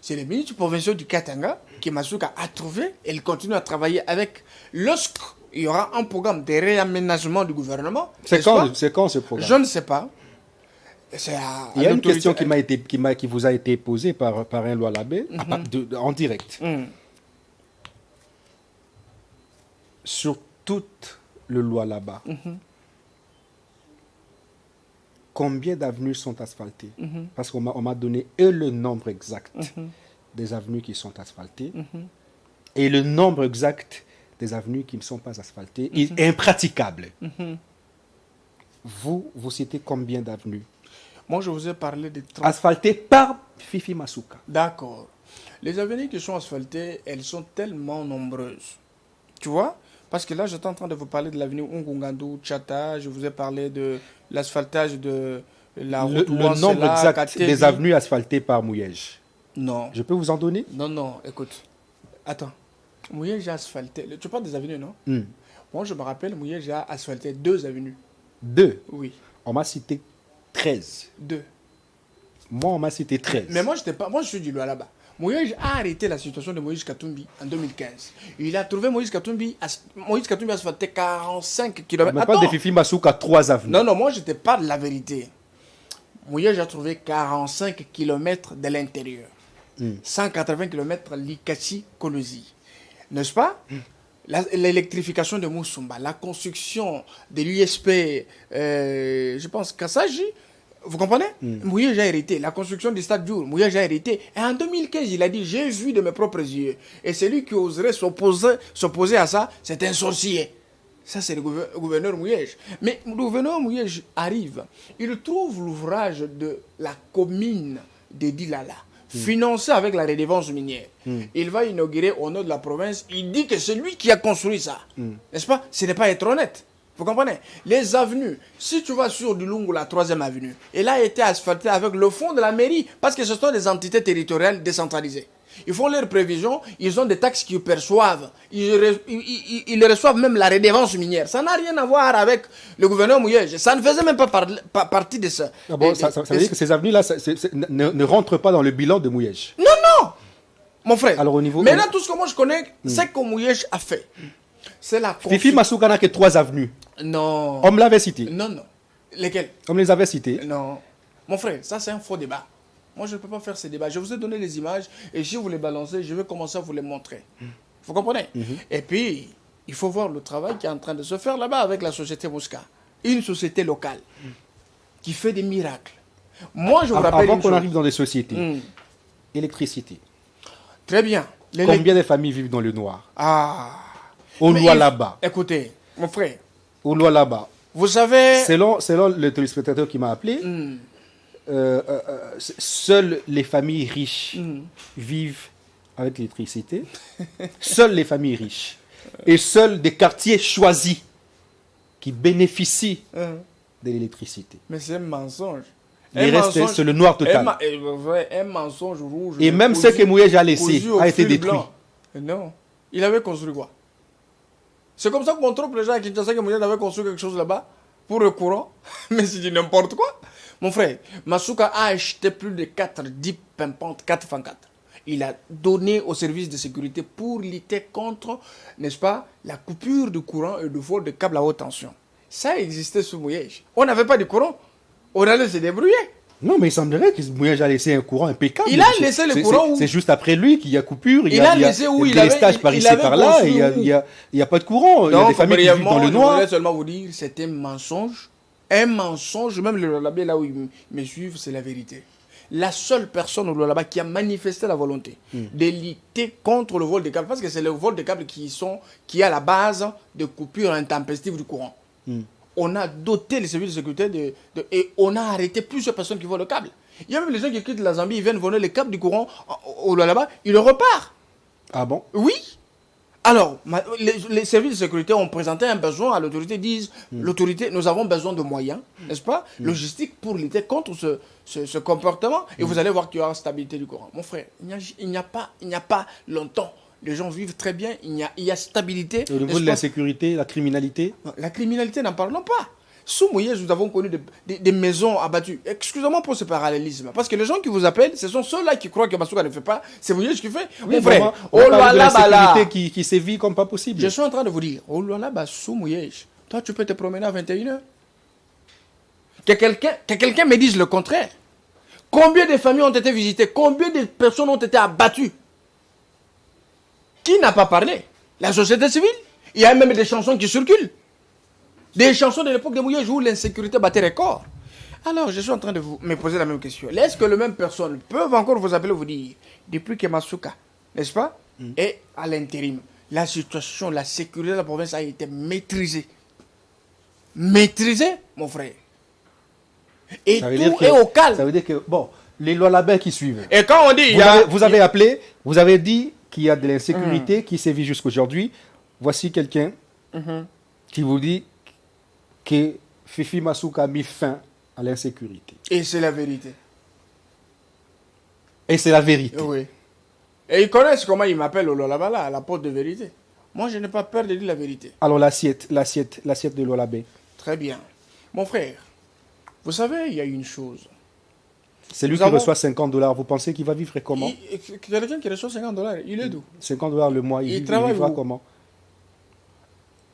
c'est les ministres provinciaux du Katanga que Masuka a trouvé et il continue à travailler avec. Lorsqu'il y aura un programme de réaménagement du gouvernement. C'est quand ce programme? Je ne sais pas. Il y a une question qui vous a été posée par un loi Labé en direct. Sur toute le loi là-bas, combien d'avenues sont asphaltées? Parce qu'on m'a donné le nombre exact des avenues qui sont asphaltées et le nombre exact des avenues qui ne sont pas asphaltées et impraticables. Vous citez combien d'avenues? Moi, je vous ai parlé de... Asphaltées par Fifi Masuka. D'accord. Les avenues qui sont asphaltées, elles sont tellement nombreuses. Tu vois? Parce que là, j'étais en train de vous parler de l'avenue Ngungandou, Tchata, je vous ai parlé de l'asphaltage de la route le nombre exact Katevi. des avenues asphaltées par Mouyej. Non. Je peux vous en donner? Non, non, écoute. Attends. Mouyej a asphalté... Tu parles des avenues, non? Moi, je me rappelle, Mouyej a asphalté 2 avenues. 2? Oui. On m'a cité 13. 2. Moi, on m'a cité 13. Mais moi, moi, je suis du loi là-bas. Moïse a arrêté la situation de Moïse Katumbi en 2015. Il a trouvé Moïse Katumbi a asphalté 45 km. Mais pas de Fifi Masuka 3 avenues. Non, non, moi, je ne te parle de la vérité. Moïse a trouvé 45 km de l'intérieur. 180 km Likasi-Kolosi. N'est-ce pas? L'électrification de Moussumba, la construction de l'USP, je pense, Kassaji. Vous comprenez? Mouyej a hérité. La construction du stade Djour, Mouyej a hérité. Et en 2015, il a dit, j'ai vu de mes propres yeux. Et celui qui oserait s'opposer à ça, c'est un sorcier. Ça, c'est le gouverneur Mouyej. Mais le gouverneur Mouyej arrive. Il trouve l'ouvrage de la commune de Dilala, financé avec la redevance minière. Il va inaugurer au nord de la province. Il dit que c'est lui qui a construit ça. N'est-ce pas? Ce n'est pas être honnête. Vous comprenez? Les avenues, si tu vas sur du Lungu, la 3e avenue, elle a été asphaltée avec le fonds de la mairie, parce que ce sont des entités territoriales décentralisées. Ils font leurs prévisions, ils ont des taxes qu'ils perçoivent, ils reçoivent même la redevance minière. Ça n'a rien à voir avec le gouverneur Mouyej. Ça ne faisait même pas partie de ça. Ah bon, ça veut dire que ces avenues-là ne rentrent pas dans le bilan de Mouyej? Non, non, mon frère. Alors, au niveau... Mais là, tout ce que moi je connais, c'est que Mouyej a fait. C'est la Fifi Masuka n'a que 3 avenues. Non. On me l'avait cité. Non, non. Lesquels? On me les avait cités. Non. Mon frère, ça c'est un faux débat. Moi, je ne peux pas faire ces débats. Je vous ai donné les images et si vous les balancez, je vais commencer à vous les montrer. Vous comprenez? Et puis, il faut voir le travail qui est en train de se faire là-bas avec la société Mosca. Une société locale qui fait des miracles. Moi, je vous rappelle Avant qu'on arrive dans des sociétés, électricité. Très bien. Combien de familles vivent dans le noir? Ah. Au loi là-bas. Écoutez, mon frère. Au loi là-bas. Vous savez... Selon le téléspectateur qui m'a appelé, seules les familles riches vivent avec l'électricité. Seules les familles riches. Et seuls des quartiers choisis qui bénéficient de l'électricité. Mais c'est un mensonge. Les restes, c'est le noir total. Un mensonge rouge. Et même ce que Mouyej a laissé a été détruit. Non. Il avait construit quoi? C'est comme ça qu'on trompe les gens à Kinshasa que Mouyej avait construit quelque chose là-bas pour le courant. Mais c'est du n'importe quoi. Mon frère, Masuka a acheté plus de 4 10 pimpantes 4x4. Il a donné au service de sécurité pour lutter contre, n'est-ce pas, la coupure de courant et de vol de câbles à haute tension. Ça existait sous Mouyej. On n'avait pas de courant. On allait se débrouiller. Non, mais il semblerait que Mouyej a laissé un courant impeccable. Il a laissé le courant où... C'est juste après lui qu'il y a coupure. Il a laissé où il avait des stages par ici par là. Il n'y a pas de courant. Il y a des familles qui vivent dans le noir. Je voudrais seulement vous dire, c'est un mensonge. Un mensonge. Même le Lolabé, là où ils me suivent, c'est la vérité. La seule personne au Lolabé qui a manifesté la volonté de lutter contre le vol des câbles, parce que c'est le vol des câbles qui est à la base de coupures intempestives du courant. On a doté les services de sécurité et on a arrêté plusieurs personnes qui volent le câble. Il y a même les gens qui quittent la Zambie, ils viennent voler les câbles du courant là-bas, ils repartent. Ah bon? Oui. Alors, les services de sécurité ont présenté un besoin à l'autorité, disent, l'autorité, nous avons besoin de moyens, n'est-ce pas, logistiques pour lutter contre ce comportement. Et vous allez voir qu'il y aura stabilité du courant. Mon frère, il n'y a pas longtemps, Les gens vivent très bien, il y a stabilité. Au niveau de l'insécurité, la criminalité? La criminalité, n'en parlons pas. Sous Mouyej, nous avons connu des maisons abattues. Excusez-moi pour ce parallélisme. Parce que les gens qui vous appellent, ce sont ceux-là qui croient que Massouka ne fait pas. C'est Mouyej qui fait. Oui, mon frère. On parle de l'insécurité qui sévit comme pas possible. Je suis en train de vous dire, oh là là, sous Mouyej, toi tu peux te promener à 21h. Que quelqu'un me dise le contraire. Combien de familles ont été visitées? Combien de personnes ont été abattues? Qui n'a pas parlé? La société civile. Il y a même des chansons qui circulent. Des chansons de l'époque de Mouyej où l'insécurité battait record. Alors, je suis en train de me poser la même question. Est-ce que les mêmes personnes peuvent encore vous appeler, vous dire, depuis que Massouka, n'est-ce pas, est à l'intérim, la situation, la sécurité de la province a été maîtrisée. Maîtrisée, mon frère. Et tout est au calme. Ça veut dire que, bon, les lois là-bas qui suivent. Et quand on dit... Vous avez appelé, vous avez dit qu'il y a de l'insécurité qui sévit jusqu'aujourd'hui. Voici quelqu'un qui vous dit que Fifi Massouka a mis fin à l'insécurité. Et c'est la vérité. Et c'est la vérité. Oui. Et ils connaissent comment ils m'appellent au Lolabala, la porte de vérité. Moi, je n'ai pas peur de dire la vérité. Alors l'assiette de Lolabé. Très bien. Mon frère, vous savez, il y a une chose. C'est lui qui reçoit $50. Vous pensez qu'il va vivre comment? Quelqu'un qui reçoit $50, il est d'où? $50 le mois, il vivra comment?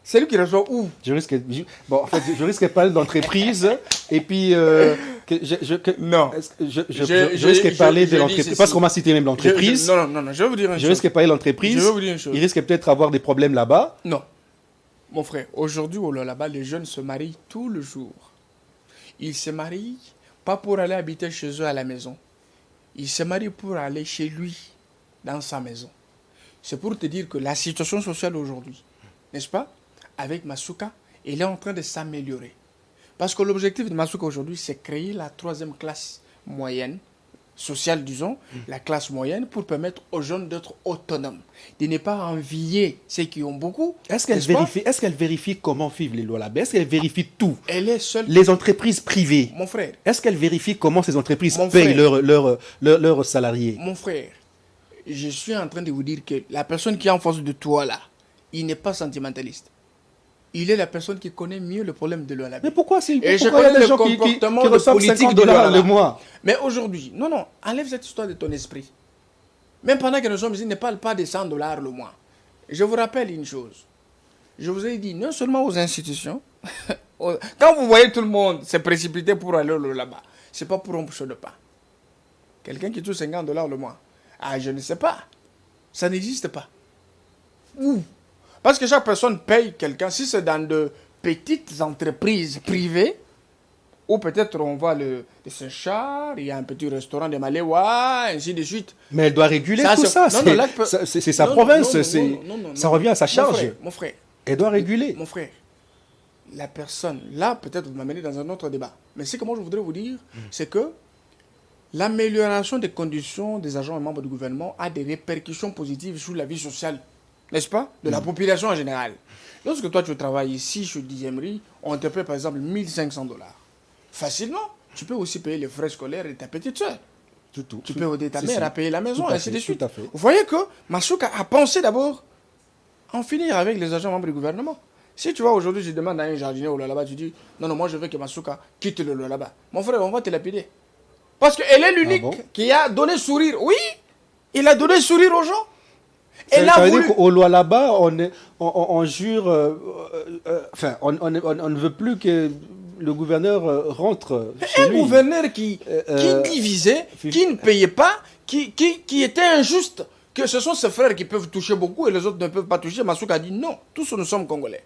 C'est lui qui reçoit où? Je risque de parler d'entreprise et puis non. Je risque de parler de l'entreprise parce qu'on m'a cité même l'entreprise. Non, je vais vous dire une chose. Je risque de parler de l'entreprise. Je vais vous dire une chose. Il risque peut-être avoir des problèmes là-bas. Non. Mon frère, aujourd'hui là-bas, les jeunes se marient tout le jour. Ils se marient pas pour aller habiter chez eux à la maison. Ils se marient pour aller chez lui, dans sa maison. C'est pour te dire que la situation sociale aujourd'hui, n'est-ce pas, avec Massouka, elle est en train de s'améliorer. Parce que l'objectif de Massouka aujourd'hui, c'est créer la troisième classe moyenne, sociale disons, la classe moyenne, pour permettre aux jeunes d'être autonomes, de ne pas envier ceux qui ont beaucoup. Est-ce qu'elle vérifie comment vivent les lois là-bas? Est-ce qu'elle vérifie tout? Elle est seule. Les entreprises privées. Mon frère. Est-ce qu'elle vérifie comment ces entreprises payent leurs salariés? Mon frère, je suis en train de vous dire que la personne qui est en face de toi là, il n'est pas sentimentaliste. Il est la personne qui connaît mieux le problème de l'OLAB. Mais pourquoi il y a des gens qui reçoivent $50 le mois? Mais aujourd'hui, non, enlève cette histoire de ton esprit. Même pendant que nous sommes ici, ne parle pas de $100 le mois. Je vous rappelle une chose. Je vous ai dit, non seulement aux institutions, quand vous voyez tout le monde se précipiter pour aller là-bas, ce n'est pas pour un bouchon de pain. Quelqu'un qui touche $50 le mois, je ne sais pas. Ça n'existe pas. Où? Parce que chaque personne paye quelqu'un, si c'est dans de petites entreprises privées, ou peut-être on va le Saint-Char, il y a un petit restaurant de Maléwa, ainsi de suite. Mais elle doit réguler tout ça. C'est sa province, ça revient à sa charge. Mon frère. Elle doit réguler. Mon frère, la personne, là peut-être vous m'amenez dans un autre débat, mais ce que moi je voudrais vous dire, c'est que l'amélioration des conditions des agents et membres du gouvernement a des répercussions positives sur la vie sociale, n'est-ce pas, de la population en général. Lorsque toi tu travailles ici, chez Diemri, on te paie par exemple $1 500. Facilement, tu peux aussi payer les frais scolaires de ta petite soeur. Tu peux aider ta mère à payer la maison, et ainsi de suite. Vous voyez que Massouka a pensé d'abord en finir avec les agents membres du gouvernement. Si tu vois aujourd'hui, je demande à un jardinier au là-bas, tu dis non, moi je veux que Massouka quitte le là-bas. Mon frère, on va te lapider. Parce qu'elle est l'unique qui a donné sourire. Oui, il a donné sourire aux gens. Ça veut dire qu'au là-bas, on jure, on ne veut plus que le gouverneur rentre chez lui. Un gouverneur qui divisait, qui ne payait pas, qui était injuste. Que ce sont ses frères qui peuvent toucher beaucoup et les autres ne peuvent pas toucher. Massouka a dit non, tous nous sommes Congolais.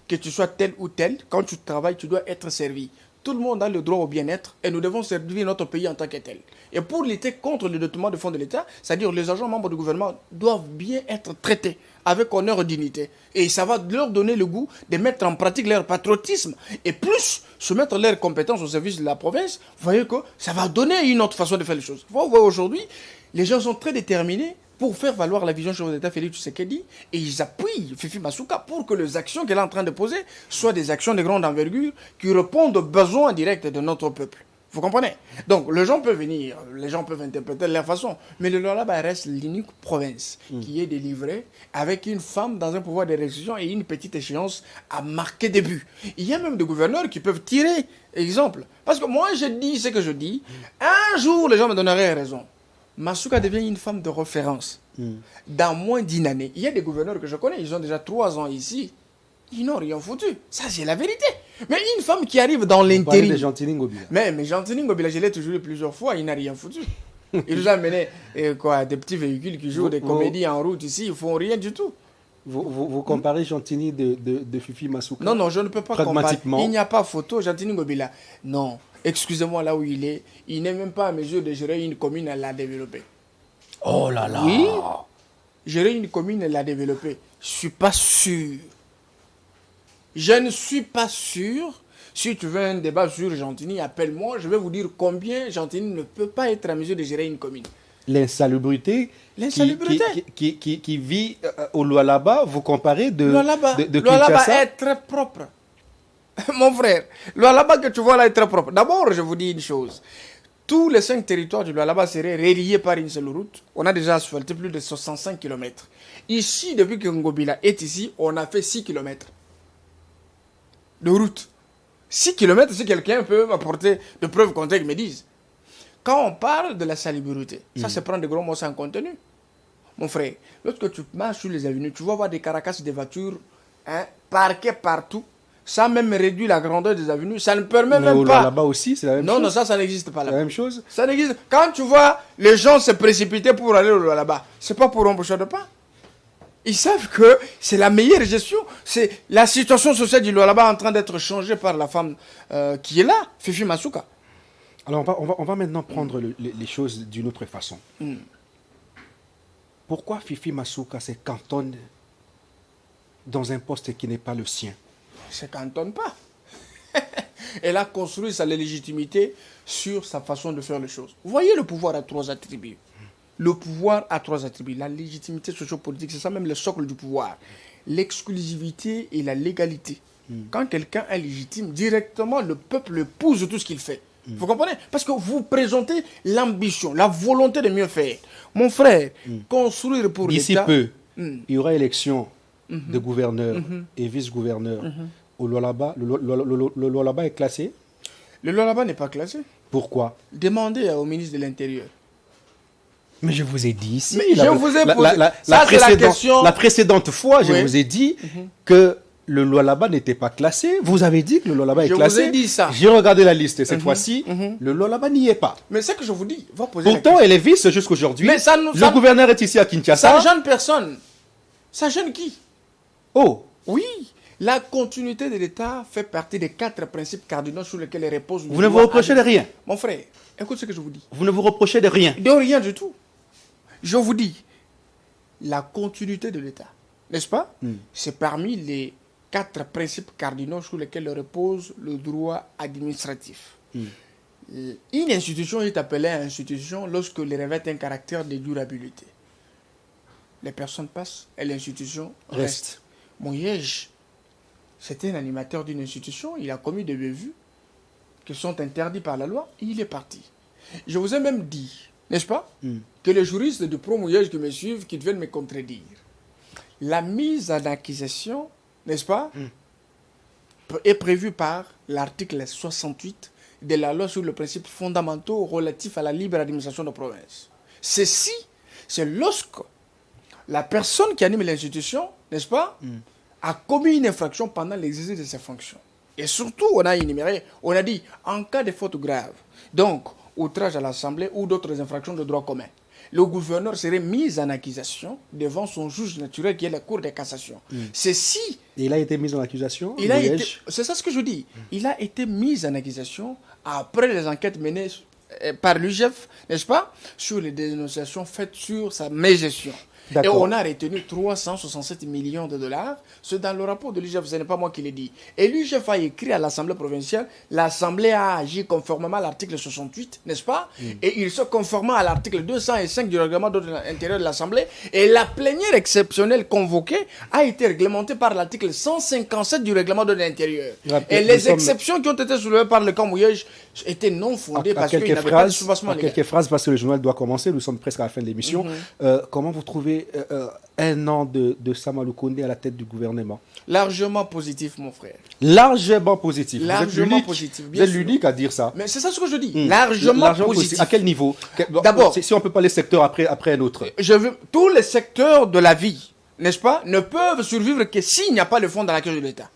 Que tu sois tel ou tel, quand tu travailles, tu dois être servi. Tout le monde a le droit au bien-être et nous devons servir notre pays en tant que tel. Et pour lutter contre le détournement de fonds de l'État, c'est-à-dire les agents membres du gouvernement doivent bien être traités avec honneur et dignité. Et ça va leur donner le goût de mettre en pratique leur patriotisme et plus soumettre leurs compétences au service de la province. Vous voyez que ça va donner une autre façon de faire les choses. Vous voyez aujourd'hui, les gens sont très déterminés pour faire valoir la vision chef d'État Félix Tshisekedi et ils appuient Fifi Massouka pour que les actions qu'elle est en train de poser soient des actions de grande envergure qui répondent aux besoins directs de notre peuple. Vous comprenez? Donc, les gens peuvent venir, les gens peuvent interpréter de leur façon, mais le Lualaba reste l'unique province qui est délivrée avec une femme dans un pouvoir de réquisition et une petite échéance à marquer des buts. Il y a même des gouverneurs qui peuvent tirer exemple. Parce que moi, je dis ce que je dis. Un jour, les gens me donneraient raison. Masuka devient une femme de référence. Dans moins d'une année, il y a des gouverneurs que je connais, ils ont déjà 3 ans ici. Ils n'ont rien foutu. Ça, c'est la vérité. Mais une femme qui arrive dans l'intérim. de Gentini Ngobila. Mais Gentini Ngobila, je l'ai toujours dit plusieurs fois, il n'a rien foutu. Il nous a amené des petits véhicules qui jouent des comédies en route ici, ils ne font rien du tout. Vous comparez Gentini de Fifi Masuka? Non, je ne peux pas comparer. Il n'y a pas photo, Gentini Ngobila. Non, excusez-moi, là où il n'est même pas à mesure de gérer une commune à la développer. Oh là là. Oui, gérer une commune et la développer. Je ne suis pas sûr. Je ne suis pas sûr. Si tu veux un débat sur Gentini, appelle-moi. Je vais vous dire combien Gentini ne peut pas être à mesure de gérer une commune. L'insalubrité qui vit au Lualaba, vous comparez de Lualaba est très propre. Mon frère, Lualaba que tu vois là est très propre. D'abord, je vous dis une chose. Tous les 5 territoires du Lualaba seraient reliés par une seule route. On a déjà asphalté plus de 65 km. Ici, depuis que Ngobila est ici, on a fait 6 km de route. 6 km, si quelqu'un peut m'apporter de preuves concrètes, me disent. Quand on parle de la salubrité, ça se prend de gros mots sans contenu. Mon frère, lorsque tu marches sur les avenues, tu vas voir des caracasses de voitures parquées partout. Ça même réduit la grandeur des avenues. Ça ne permet même pas. Là-bas aussi, c'est la même chose. Non, ça n'existe pas là. C'est la même chose. Ça n'existe. Quand tu vois les gens se précipiter pour aller là-bas, c'est pas pour embaucher de pain. Ils savent que c'est la meilleure gestion. C'est la situation sociale du Lualaba en train d'être changée par la femme qui est là, Fifi Masuka. Alors, on va maintenant prendre les choses d'une autre façon. Pourquoi Fifi Masuka se cantonne dans un poste qui n'est pas le sien? Elle ne se cantonne pas. Elle a construit sa légitimité sur sa façon de faire les choses. Vous voyez, le pouvoir a 3 attributs. Le pouvoir a 3 attributs. La légitimité sociopolitique, c'est ça même le socle du pouvoir. L'exclusivité et la légalité. Quand quelqu'un est légitime, directement, le peuple épouse tout ce qu'il fait. Vous comprenez? Parce que vous présentez l'ambition, la volonté de mieux faire. Mon frère, construire pour l'État... D'ici peu, il y aura élection de gouverneurs et vice-gouverneurs. Au Lualaba, le Lualaba est classé? Le Lualaba n'est pas classé. Pourquoi? Demandez au ministre de l'Intérieur. Mais je vous ai dit ici, mais je vous ai posé la précédente fois, je vous ai dit que le Lualaba n'était pas classé. Vous avez dit que le Lualaba est classé. Je vous ai dit ça. J'ai regardé la liste et cette fois-ci, le Lualaba n'y est pas. Mais c'est que je vous dis, va poser pourtant, elle est vice jusqu'aujourd'hui. Le gouverneur est ici à Kinshasa. Ça gêne personne. Ça gêne qui? Oh. Oui. La continuité de l'État fait partie des 4 principes cardinaux sur lesquels elle repose. Vous ne vous reprochez de rien. Mon frère, écoute ce que je vous dis. Vous ne vous reprochez de rien. De rien du tout. Je vous dis, la continuité de l'État, n'est-ce pas? C'est parmi les 4 principes cardinaux sur lesquels repose le droit administratif. Une institution est appelée institution lorsque elle revêt un caractère de durabilité. Les personnes passent et l'institution reste. Mouyej, c'était un animateur d'une institution, il a commis des bévues qui sont interdits par la loi, et il est parti. Je vous ai même dit, n'est-ce pas, que les juristes de pro-Mouyej qui me suivent, qui viennent me contredire. La mise en accusation, n'est-ce pas, est prévue par l'article 68 de la loi sur les principes fondamentaux relatifs à la libre administration de province. Ceci, c'est lorsque la personne qui anime l'institution, n'est-ce pas, a commis une infraction pendant l'exercice de ses fonctions. Et surtout, on a énuméré, on a dit, en cas de faute grave, donc outrage à l'Assemblée ou d'autres infractions de droit commun, le gouverneur serait mis en accusation devant son juge naturel qui est la Cour de cassation. Ceci... Il a été mis en accusation? C'est ça ce que je dis. Il a été mis en accusation après les enquêtes menées par l'UGF, n'est-ce pas, sur les dénonciations faites sur sa mégestion. Et on a retenu 367 millions de dollars. C'est dans le rapport de l'UGF, ce n'est pas moi qui l'ai dit. Et l'UGF a écrit à l'Assemblée provinciale, l'Assemblée a agi conformément à l'article 68, n'est-ce pas? Et il se conforme à l'article 205 du règlement de l'intérieur de l'Assemblée. Et la plénière exceptionnelle convoquée a été réglementée par l'article 157 du règlement de l'intérieur. Et les exceptions qui ont été soulevées par le camp Mouyej étaient non fondées parce qu'il n'y avait pas de soubassement légal. Quelques phrases, parce que le journal doit commencer, nous sommes presque à la fin de l'émission. Comment vous trouvez un an de Sama Lukonde à la tête du gouvernement? Largement positif, mon frère. Largement positif. Largement positif, bien sûr. Vous êtes l'unique à dire ça. Mais c'est ça ce que je dis. Largement positif. À quel niveau? D'abord, si on peut pas les secteurs après un autre. Tous les secteurs de la vie, n'est-ce pas, ne peuvent survivre que s'il n'y a pas le fonds dans la caisse de l'État.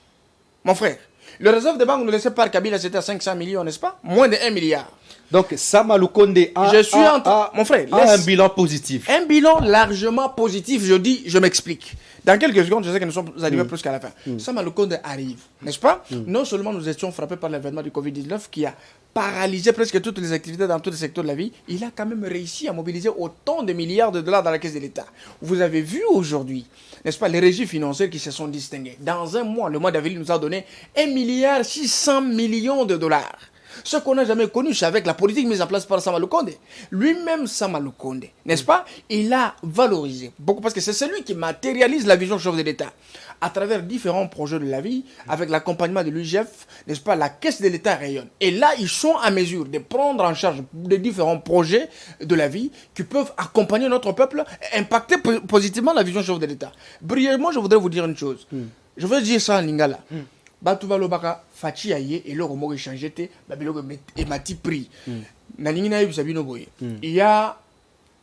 Mon frère, le réserve de banque nous laissé par Kabila, c'était à 500 millions, n'est-ce pas? Moins de 1 milliard. Donc, Sama Lukonde mon frère, a un bilan positif. Un bilan largement positif, je dis, je m'explique. Dans quelques secondes, je sais que nous sommes arrivés plus qu'à la fin. Sama Lukonde arrive, n'est-ce pas? Non seulement nous étions frappés par l'événement du Covid-19 qui a paralysé presque toutes les activités dans tous les secteurs de la vie, il a quand même réussi à mobiliser autant de milliards de dollars dans la caisse de l'État. Vous avez vu aujourd'hui, n'est-ce pas, les régies financières qui se sont distinguées. Dans un mois, le mois d'avril nous a donné 1,6 milliard de dollars. Ce qu'on n'a jamais connu, c'est avec la politique mise en place par Sama Lukonde. Lui-même, Sama Lukonde, n'est-ce pas? Il a valorisé beaucoup, parce que c'est celui qui matérialise la vision chef de l'État à travers différents projets de la vie, avec l'accompagnement de l'UGF, n'est-ce pas? La caisse de l'État rayonne. Et là, ils sont à mesure de prendre en charge les différents projets de la vie qui peuvent accompagner notre peuple et impacter positivement la vision chef de l'État. Brièvement, je voudrais vous dire une chose. Je veux dire ça en lingala. Batuva lobaka fachi aye et le romo échangé te babilo et mati prix. Nalingina y sabino boye. Il y a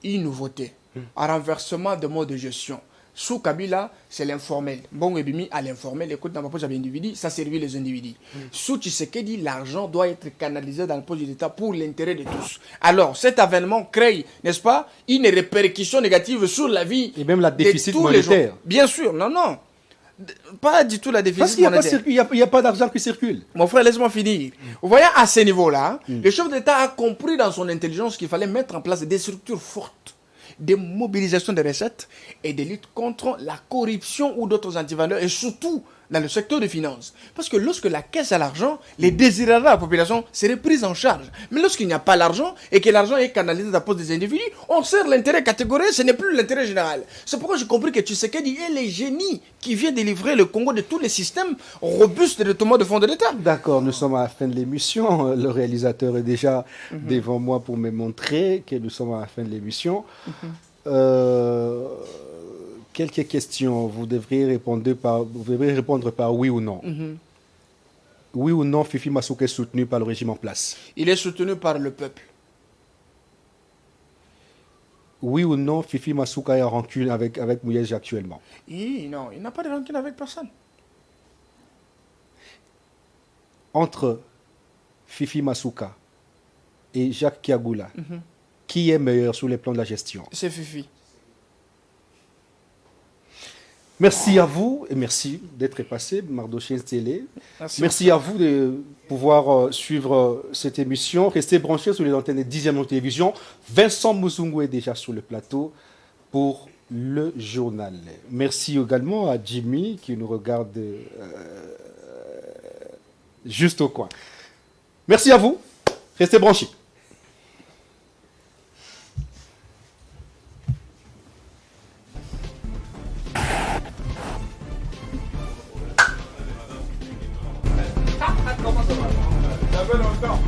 une nouveauté, un renversement de mode de gestion. Sous Kabila, c'est l'informel. Bon et bimi à l'informel, écoute dans ma poche à l'individu, ça servit les individus. Sous Tshisekedi, l'argent doit être canalisé dans le poche de l'État pour l'intérêt de tous. Alors, cet avènement crée, n'est-ce pas, une répercussion négative sur la vie. Et même la déficit monétaire. Bien sûr, non. Pas du tout la déficit monétaire. Parce qu'il n'y a pas d'argent qui circule. Mon frère, laisse-moi finir. Vous voyez, à ce niveau-là, le chef d'État a compris dans son intelligence qu'il fallait mettre en place des structures fortes, des mobilisations de recettes et des luttes contre la corruption ou d'autres antivaleurs, et surtout dans le secteur des finances. Parce que lorsque la caisse a l'argent, les désirata de la population seraient pris en charge. Mais lorsqu'il n'y a pas l'argent et que l'argent est canalisé dans la poche des individus, on sert l'intérêt catégoriel, ce n'est plus l'intérêt général. C'est pourquoi j'ai compris que Tshisekedi est le génie qui vient délivrer le Congo de tous les systèmes robustes de tourment de fonds de l'État. D'accord, nous sommes à la fin de l'émission. Le réalisateur est déjà devant moi pour me montrer que nous sommes à la fin de l'émission. Quelques questions. Vous devriez répondre par oui ou non. Oui ou non, Fifi Masuka est soutenu par le régime en place? Il est soutenu par le peuple. Oui ou non, Fifi Masuka est en rancune avec Mouyej actuellement? Non, il n'a pas de rancune avec personne. Entre Fifi Masuka et Jacques Kiagoula, qui est meilleur sur les plans de la gestion? C'est Fifi. Merci à vous et merci d'être passé, Mardochien Télé. Merci à vous de pouvoir suivre cette émission. Restez branchés sur les antennes de 10e télévision. Vincent Muzungu est déjà sur le plateau pour le journal. Merci également à Jimmy qui nous regarde juste au coin. Merci à vous. Restez branchés. Ça fait longtemps.